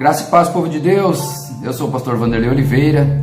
Graça e paz, povo de Deus. Eu sou o pastor Vanderlei Oliveira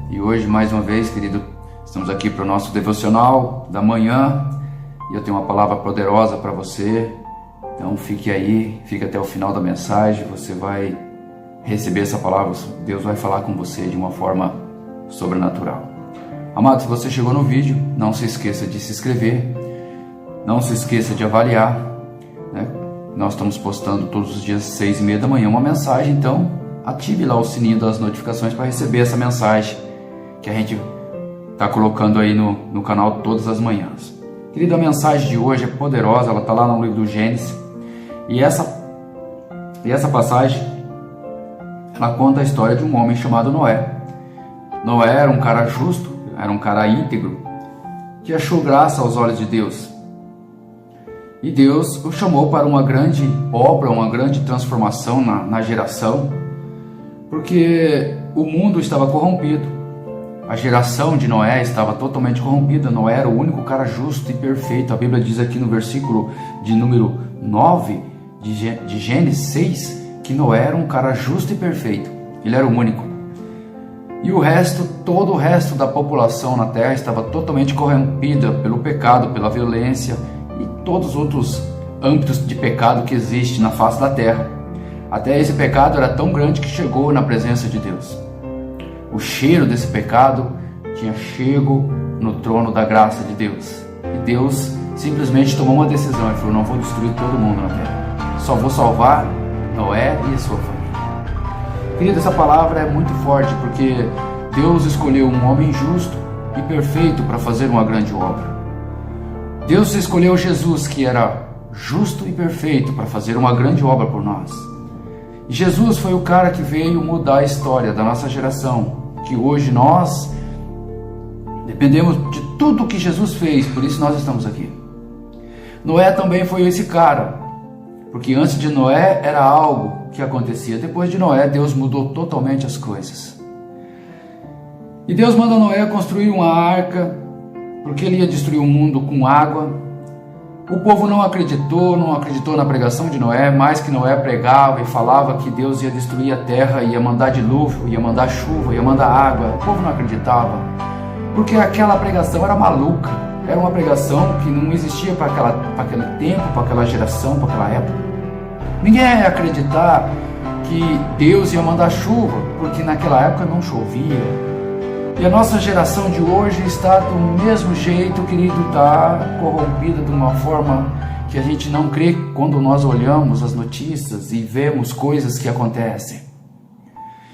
e hoje, mais uma vez, querido, estamos aqui para o nosso devocional da manhã e eu tenho uma palavra poderosa para você. Então fique aí, fique até o final da mensagem, você vai receber essa palavra, Deus vai falar com você de uma forma sobrenatural. Amado, se você chegou no vídeo, não se esqueça de se inscrever, não se esqueça de avaliar, né? Nós estamos postando todos os dias 6h30 da manhã uma mensagem, então ative lá o sininho das notificações para receber essa mensagem que a gente está colocando aí no canal todas as manhãs. Querido, a mensagem de hoje é poderosa, ela está lá no livro do Gênesis, e essa passagem, ela conta a história de um homem chamado Noé. Noé era um cara justo, era um cara íntegro, que achou graça aos olhos de Deus. E Deus o chamou para uma grande obra, uma grande transformação na geração, porque o mundo estava corrompido. A geração de Noé estava totalmente corrompida. Noé era o único cara justo e perfeito. A Bíblia diz aqui no versículo de número 9 de Gênesis 6, que Noé era um cara justo e perfeito. Ele era o único. E o resto, todo o resto da população na terra estava totalmente corrompida pelo pecado, pela violência e todos os outros âmbitos de pecado que existe na face da terra. Até esse pecado era tão grande que chegou na presença de Deus. O cheiro desse pecado tinha chego no trono da graça de Deus. E Deus simplesmente tomou uma decisão e falou: não vou destruir todo mundo na terra, só vou salvar Noé e a sua família. Querido, essa palavra é muito forte porque Deus escolheu um homem justo e perfeito para fazer uma grande obra. Deus escolheu Jesus, que era justo e perfeito, para fazer uma grande obra por nós. E Jesus foi o cara que veio mudar a história da nossa geração, que hoje nós dependemos de tudo que Jesus fez, por isso nós estamos aqui. Noé também foi esse cara, porque antes de Noé era algo que acontecia. Depois de Noé, Deus mudou totalmente as coisas. E Deus manda Noé construir uma arca, porque ele ia destruir o mundo com água. O povo não acreditou na pregação de Noé, mais que Noé pregava e falava que Deus ia destruir a terra, ia mandar dilúvio, ia mandar chuva, ia mandar água. O povo não acreditava, porque aquela pregação era maluca, era uma pregação que não existia para aquele tempo, para aquela geração, para aquela época. Ninguém ia acreditar que Deus ia mandar chuva, porque naquela época não chovia. E a nossa geração de hoje está do mesmo jeito, querido, está corrompida de uma forma que a gente não crê quando nós olhamos as notícias e vemos coisas que acontecem.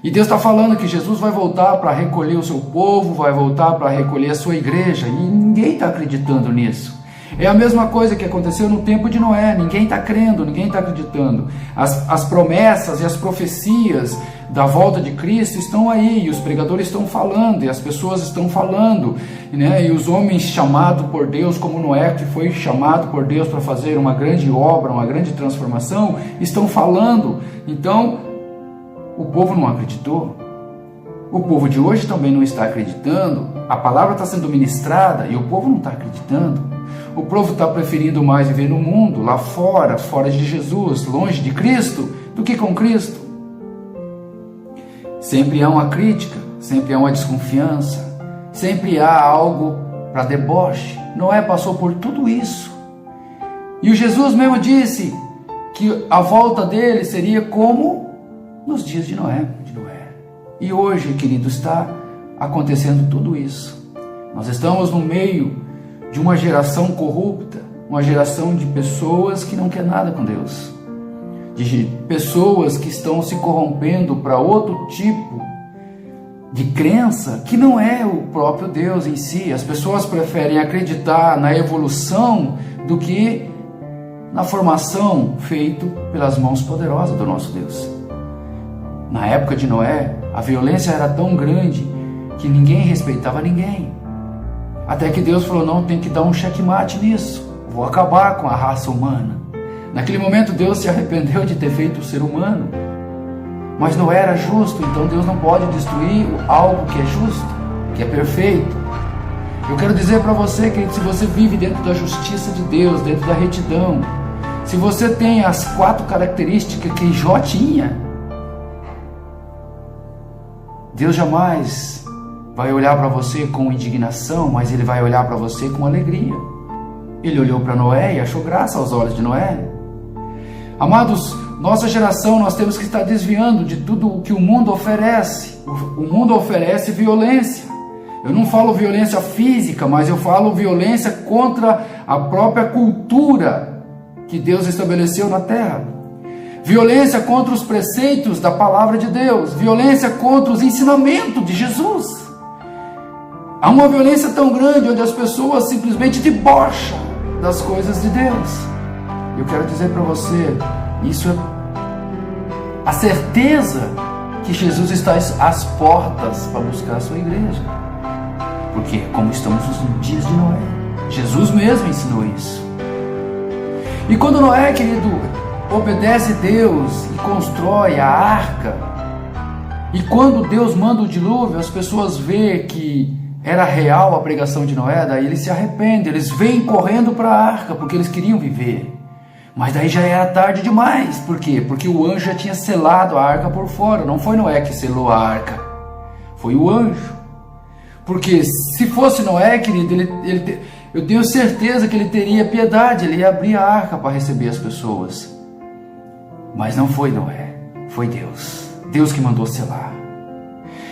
E Deus está falando que Jesus vai voltar para recolher o seu povo, vai voltar para recolher a sua igreja, e ninguém está acreditando nisso. É a mesma coisa que aconteceu no tempo de Noé, ninguém está crendo, ninguém está acreditando. As promessas e as profecias da volta de Cristo estão aí, e os pregadores estão falando, e as pessoas estão falando, né? E os homens chamados por Deus, como Noé, que foi chamado por Deus para fazer uma grande obra, uma grande transformação, estão falando. Então, o povo não acreditou. O povo de hoje também não está acreditando. A palavra está sendo ministrada e o povo não está acreditando. O povo está preferindo mais viver no mundo, lá fora, fora de Jesus, longe de Cristo, do que com Cristo. Sempre há uma crítica, sempre há uma desconfiança, sempre há algo para deboche. Noé passou por tudo isso. E o Jesus mesmo disse que a volta dele seria como nos dias de Noé. E hoje, querido, está acontecendo tudo isso. Nós estamos no meio de uma geração corrupta, uma geração de pessoas que não quer nada com Deus, de pessoas que estão se corrompendo para outro tipo de crença que não é o próprio Deus em si. As pessoas preferem acreditar na evolução do que na formação feita pelas mãos poderosas do nosso Deus. Na época de Noé, a violência era tão grande que ninguém respeitava ninguém. Até que Deus falou: não, tem que dar um checkmate nisso, vou acabar com a raça humana. Naquele momento Deus se arrependeu de ter feito o ser humano, mas Noé era justo, então Deus não pode destruir algo que é justo, que é perfeito. Eu quero dizer para você, querido, se você vive dentro da justiça de Deus, dentro da retidão, se você tem as 4 características que Jó tinha, Deus jamais vai olhar para você com indignação, mas Ele vai olhar para você com alegria. Ele olhou para Noé e achou graça aos olhos de Noé. Amados, nossa geração, nós temos que estar desviando de tudo o que o mundo oferece. O mundo oferece violência. Eu não falo violência física, mas eu falo violência contra a própria cultura que Deus estabeleceu na terra. Violência contra os preceitos da palavra de Deus. Violência contra os ensinamentos de Jesus. Há uma violência tão grande onde as pessoas simplesmente debocham das coisas de Deus. Eu quero dizer para você, isso é a certeza que Jesus está às portas para buscar a sua igreja. Porque como estamos nos dias de Noé, Jesus mesmo ensinou isso. E quando Noé, querido, obedece Deus e constrói a arca, e quando Deus manda o dilúvio, as pessoas veem que era real a pregação de Noé, daí eles se arrependem, eles vêm correndo para a arca, porque eles queriam viver. Mas daí já era tarde demais. Por quê? Porque o anjo já tinha selado a arca por fora. Não foi Noé que selou a arca, foi o anjo. Porque se fosse Noé, querido, eu tenho certeza que ele teria piedade, ele ia abrir a arca para receber as pessoas. Mas não foi Noé, foi Deus. Deus que mandou selar.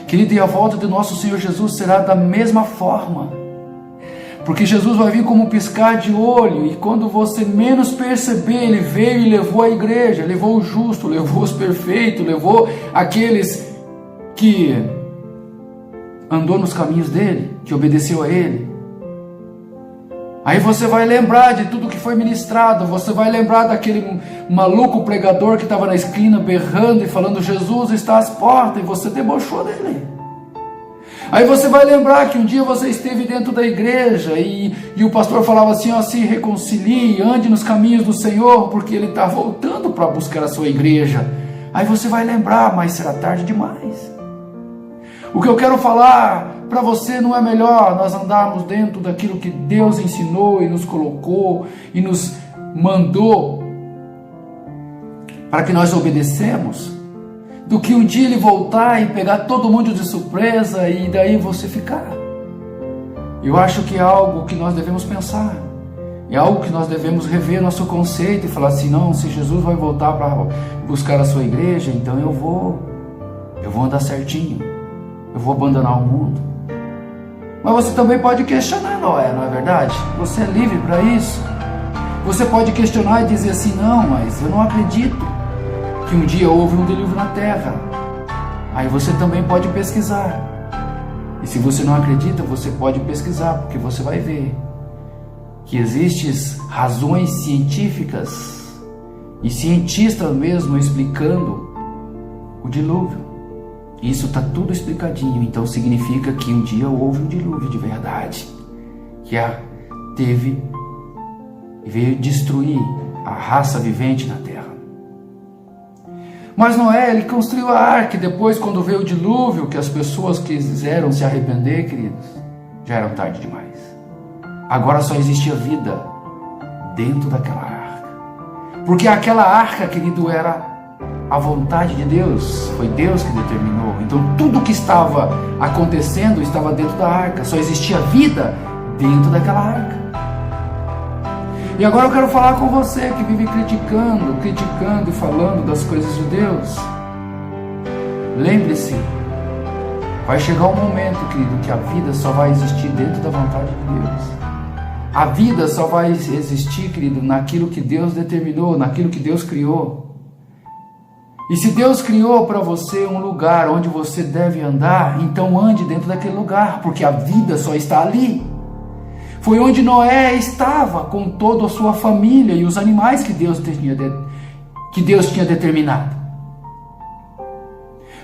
Querido, e a volta do nosso Senhor Jesus será da mesma forma. Porque Jesus vai vir como um piscar de olho, e quando você menos perceber, Ele veio e levou a igreja, levou o justo, levou os perfeitos, levou aqueles que andou nos caminhos dele, que obedeceu a Ele. Aí você vai lembrar de tudo que foi ministrado, você vai lembrar daquele maluco pregador que estava na esquina berrando e falando: Jesus está às portas, e você debochou dele. Aí você vai lembrar que um dia você esteve dentro da igreja e o pastor falava assim: ó, se reconcilie, ande nos caminhos do Senhor, porque Ele está voltando para buscar a sua igreja. Aí você vai lembrar, mas será tarde demais. O que eu quero falar para você, não é melhor nós andarmos dentro daquilo que Deus ensinou e nos colocou e nos mandou para que nós obedecemos, do que um dia Ele voltar e pegar todo mundo de surpresa e daí você ficar? Eu acho que é algo que nós devemos pensar, é algo que nós devemos rever nosso conceito e falar assim: não, se Jesus vai voltar para buscar a sua igreja, então eu vou andar certinho, eu vou abandonar o mundo. Mas você também pode questionar Noé, não é verdade? Você é livre para isso. Você pode questionar e dizer assim: não, mas eu não acredito que um dia houve um dilúvio na terra. Aí você também pode pesquisar. E se você não acredita, você pode pesquisar, porque você vai ver que existem razões científicas e cientistas mesmo explicando o dilúvio. Isso está tudo explicadinho. Então significa que um dia houve um dilúvio de verdade, que veio destruir a raça vivente na terra. Mas Noé, ele construiu a arca, e depois, quando veio o dilúvio, que as pessoas quiseram se arrepender, queridos, já era tarde demais. Agora só existia vida dentro daquela arca. Porque aquela arca, querido, era a vontade de Deus, foi Deus que determinou. Então tudo que estava acontecendo estava dentro da arca, só existia vida dentro daquela arca. E agora eu quero falar com você que vive criticando e falando das coisas de Deus. Lembre-se, vai chegar um momento, querido, que a vida só vai existir dentro da vontade de Deus. A vida só vai existir, querido, naquilo que Deus determinou, naquilo que Deus criou. E se Deus criou para você um lugar onde você deve andar, então ande dentro daquele lugar, porque a vida só está ali. Foi onde Noé estava com toda a sua família e os animais que Deus tinha determinado.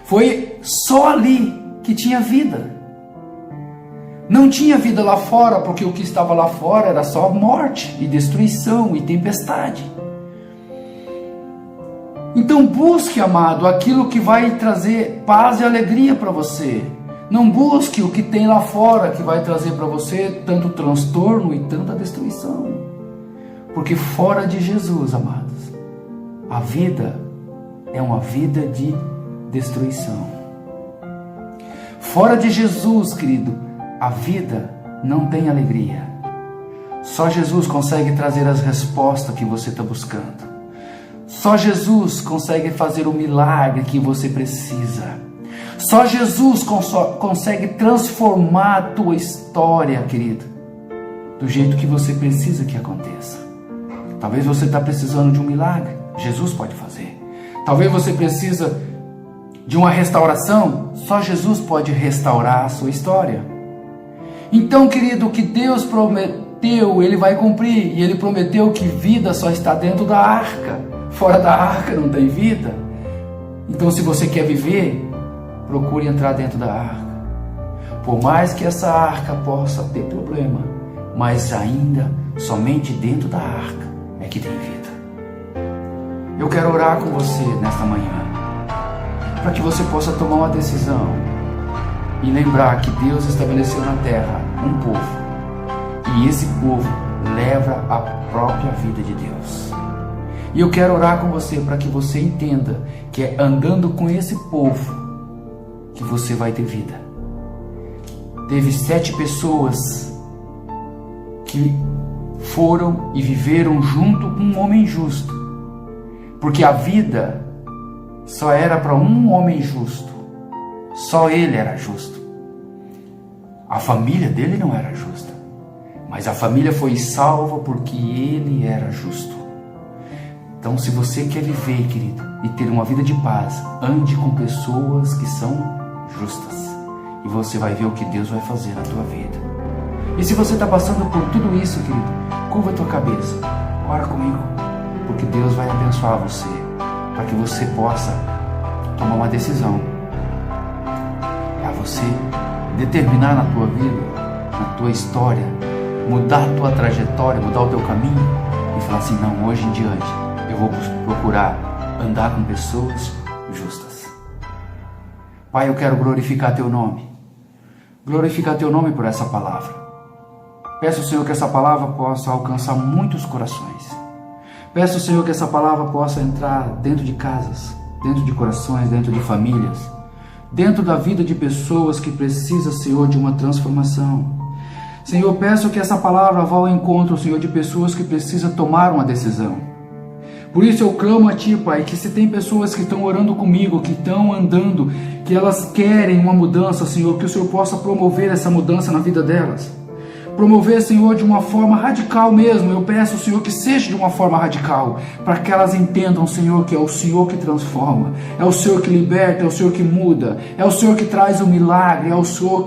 Foi só ali que tinha vida. Não tinha vida lá fora, porque o que estava lá fora era só morte e destruição e tempestade. Então busque, amado, aquilo que vai trazer paz e alegria para você. Não busque o que tem lá fora, que vai trazer para você tanto transtorno e tanta destruição. Porque fora de Jesus, amados, a vida é uma vida de destruição. Fora de Jesus, querido, a vida não tem alegria. Só Jesus consegue trazer as respostas que você está buscando. Só Jesus consegue fazer o milagre que você precisa. Só Jesus consegue transformar a tua história, querido, do jeito que você precisa que aconteça. Talvez você está precisando de um milagre. Jesus pode fazer. Talvez você precisa de uma restauração. Só Jesus pode restaurar a sua história. Então, querido, o que Deus prometeu, Ele vai cumprir. E Ele prometeu que vida só está dentro da arca. Fora da arca não tem vida. Então, se você quer viver, procure entrar dentro da arca. Por mais que essa arca possa ter problema, mas ainda somente dentro da arca é que tem vida. Eu quero orar com você nesta manhã, para que você possa tomar uma decisão e lembrar que Deus estabeleceu na terra um povo, e esse povo leva a própria vida de Deus. E eu quero orar com você para que você entenda que é andando com esse povo que você vai ter vida. Teve 7 pessoas que foram e viveram junto com um homem justo, porque a vida só era para um homem justo, só ele era justo. A família dele não era justa, mas a família foi salva porque ele era justo. Então, se você quer viver, querido, e ter uma vida de paz, ande com pessoas que são justas, e você vai ver o que Deus vai fazer na tua vida. E se você está passando por tudo isso, querido, curva a tua cabeça, ora comigo, porque Deus vai abençoar você, para que você possa tomar uma decisão. É você determinar na tua vida, na tua história, mudar a tua trajetória, mudar o teu caminho e falar assim: não, hoje em diante eu vou procurar andar com pessoas justas. Pai, eu quero glorificar teu nome. Glorificar teu nome por essa palavra. Peço, Senhor, que essa palavra possa alcançar muitos corações. Peço, Senhor, que essa palavra possa entrar dentro de casas, dentro de corações, dentro de famílias, dentro da vida de pessoas que precisam, Senhor, de uma transformação. Senhor, peço que essa palavra vá ao encontro, Senhor, de pessoas que precisam tomar uma decisão. Por isso eu clamo a Ti, Pai, que se tem pessoas que estão orando comigo, que estão andando, que elas querem uma mudança, Senhor, que o Senhor possa promover essa mudança na vida delas. Promover, Senhor, de uma forma radical mesmo. Eu peço, Senhor, que seja de uma forma radical, para que elas entendam, Senhor, que é o Senhor que transforma, é o Senhor que liberta, é o Senhor que muda, é o Senhor que traz o milagre, é o Senhor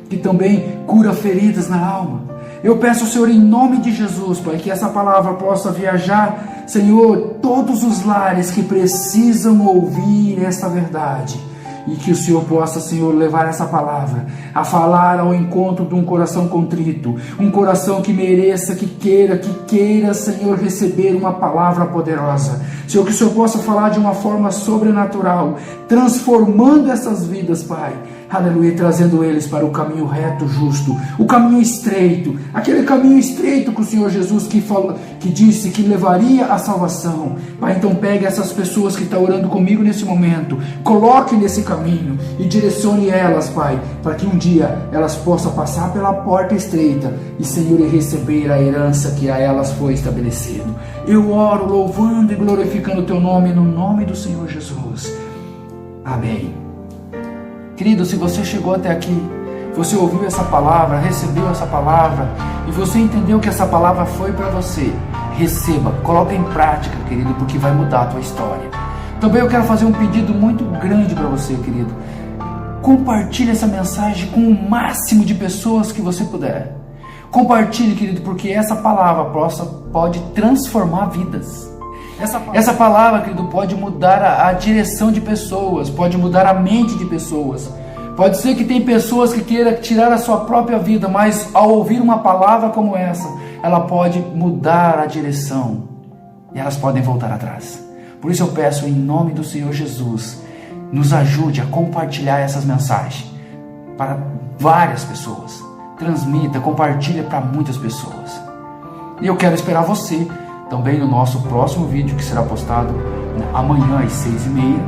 que também cura feridas na alma. Eu peço, Senhor, em nome de Jesus, Pai, que essa palavra possa viajar, Senhor, todos os lares que precisam ouvir essa verdade. E que o Senhor possa, Senhor, levar essa palavra a falar ao encontro de um coração contrito, um coração que mereça, que queira, Senhor, receber uma palavra poderosa. Senhor, que o Senhor possa falar de uma forma sobrenatural, transformando essas vidas, Pai. Aleluia, trazendo eles para o caminho reto, justo, o caminho estreito, aquele caminho estreito que o Senhor Jesus que disse que levaria à salvação. Pai, então pegue essas pessoas que estão orando comigo nesse momento, coloque nesse caminho e direcione elas, Pai, para que um dia elas possam passar pela porta estreita e, Senhor, receber a herança que a elas foi estabelecido. Eu oro louvando e glorificando o Teu nome, no nome do Senhor Jesus. Amém. Querido, se você chegou até aqui, você ouviu essa palavra, recebeu essa palavra e você entendeu que essa palavra foi para você, receba, coloca em prática, querido, porque vai mudar a tua história. Também eu quero fazer um pedido muito grande para você, querido. Compartilhe essa mensagem com o máximo de pessoas que você puder. Compartilhe, querido, porque essa palavra pode transformar vidas. Essa palavra, querido, pode mudar a direção de pessoas, pode mudar a mente de pessoas. Pode ser que tem pessoas que queiram tirar a sua própria vida, mas ao ouvir uma palavra como essa, ela pode mudar a direção e elas podem voltar atrás. Por isso eu peço, em nome do Senhor Jesus, nos ajude a compartilhar essas mensagens para várias pessoas. Transmita, compartilha para muitas pessoas. E eu quero esperar você também no nosso próximo vídeo, que será postado amanhã às 6h30.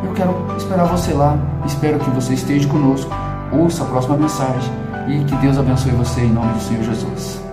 Eu quero esperar você lá. Espero que você esteja conosco ouça a próxima mensagem e que Deus abençoe você em nome do Senhor Jesus.